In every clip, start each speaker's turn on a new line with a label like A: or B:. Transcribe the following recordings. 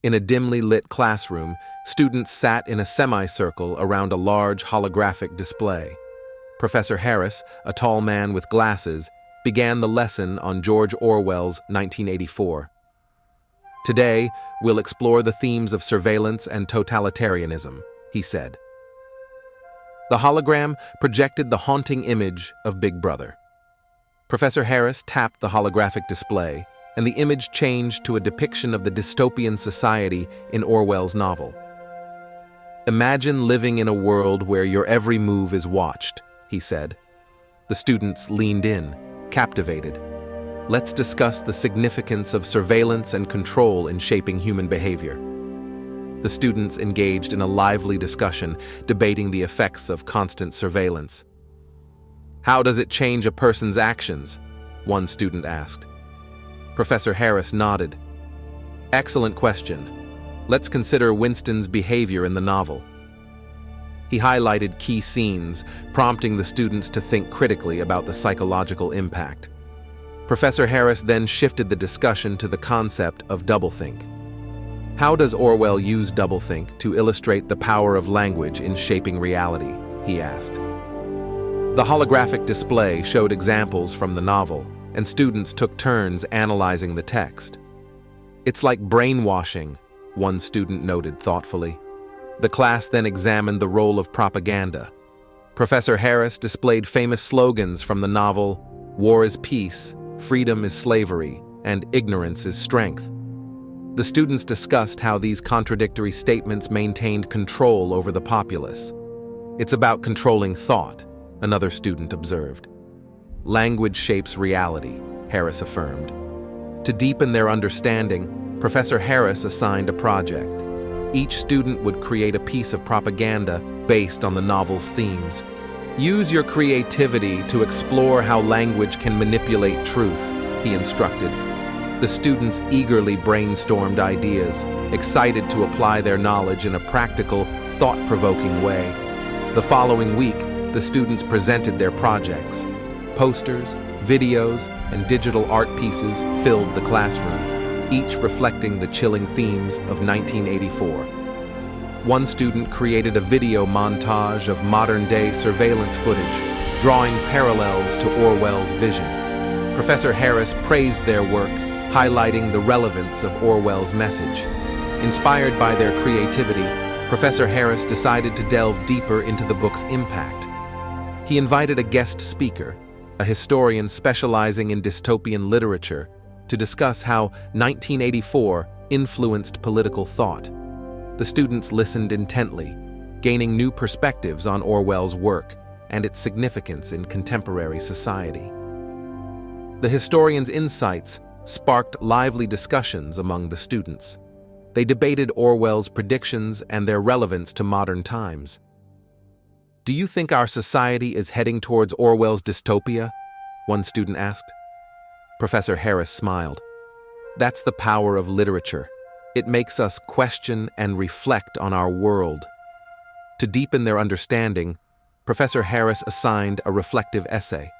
A: In a dimly lit classroom, students sat in a semicircle around a large holographic display. Professor Harris, a tall man with glasses, began the lesson on George Orwell's 1984. Today, we'll explore the themes of surveillance and totalitarianism, he said. The hologram projected the haunting image of Big Brother. Professor Harris tapped the holographic display, and the image changed to a depiction of the dystopian society in Orwell's novel. "Imagine living in a world where your every move is watched," he said. The students leaned in, captivated. "Let's discuss the significance of surveillance and control in shaping human behavior." The students engaged in a lively discussion, debating the effects of constant surveillance. "How does it change a person's actions?" one student asked. Professor Harris nodded. "Excellent question. Let's consider Winston's behavior in the novel." He highlighted key scenes, prompting the students to think critically about the psychological impact. Professor Harris then shifted the discussion to the concept of doublethink. "How does Orwell use doublethink to illustrate the power of language in shaping reality?" he asked. The holographic display showed examples from the novel, and students took turns analyzing the text. "It's like brainwashing," one student noted thoughtfully. The class then examined the role of propaganda. Professor Harris displayed famous slogans from the novel, "War is peace, freedom is slavery, and ignorance is strength." The students discussed how these contradictory statements maintained control over the populace. "It's about controlling thought," another student observed. "Language shapes reality," Harris affirmed. To deepen their understanding, Professor Harris assigned a project. Each student would create a piece of propaganda based on the novel's themes. "Use your creativity to explore how language can manipulate truth," he instructed. The students eagerly brainstormed ideas, excited to apply their knowledge in a practical, thought-provoking way. The following week, the students presented their projects. Posters, videos, and digital art pieces filled the classroom, each reflecting the chilling themes of 1984. One student created a video montage of modern-day surveillance footage, drawing parallels to Orwell's vision. Professor Harris praised their work, highlighting the relevance of Orwell's message. Inspired by their creativity, Professor Harris decided to delve deeper into the book's impact. He invited a guest speaker, a historian specializing in dystopian literature, to discuss how 1984 influenced political thought. The students listened intently, gaining new perspectives on Orwell's work and its significance in contemporary society. The historian's insights sparked lively discussions among the students. They debated Orwell's predictions and their relevance to modern times. "Do you think our society is heading towards Orwell's dystopia?" one student asked. Professor Harris smiled. "That's the power of literature. It makes us question and reflect on our world." To deepen their understanding, Professor Harris assigned a reflective essay.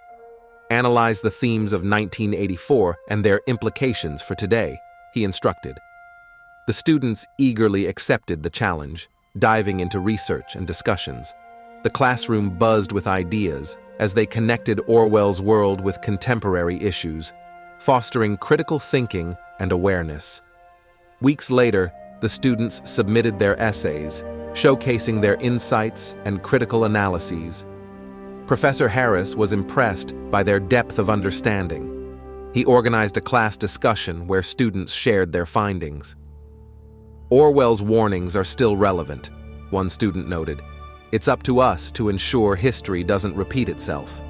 A: "Analyze the themes of 1984 and their implications for today," he instructed. The students eagerly accepted the challenge, diving into research and discussions. The classroom buzzed with ideas as they connected Orwell's world with contemporary issues, fostering critical thinking and awareness. Weeks later, the students submitted their essays, showcasing their insights and critical analyses. Professor Harris was impressed by their depth of understanding. He organized a class discussion where students shared their findings. "Orwell's warnings are still relevant," one student noted. "It's up to us to ensure history doesn't repeat itself."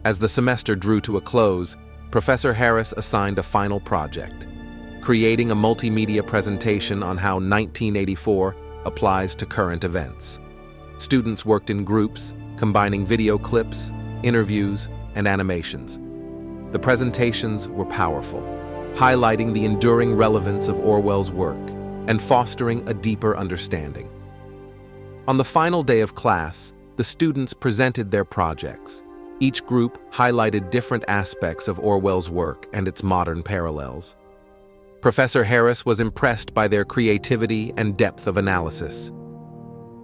A: As the semester drew to a close, Professor Harris assigned a final project, creating a multimedia presentation on how 1984 applies to current events. Students worked in groups, combining video clips, interviews, and animations. The presentations were powerful, highlighting the enduring relevance of Orwell's work and fostering a deeper understanding. On the final day of class, the students presented their projects. Each group highlighted different aspects of Orwell's work and its modern parallels. Professor Harris was impressed by their creativity and depth of analysis.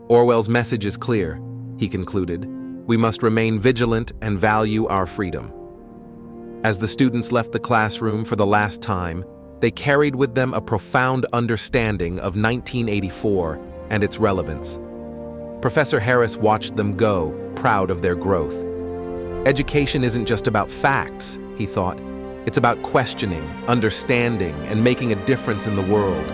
A: Orwell's message is clear, he concluded. We must remain vigilant and value our freedom. As the students left the classroom for the last time, they carried with them a profound understanding of 1984 and its relevance. Professor Harris watched them go, proud of their growth. Education isn't just about facts, he thought. It's about questioning, understanding, and making a difference in the world.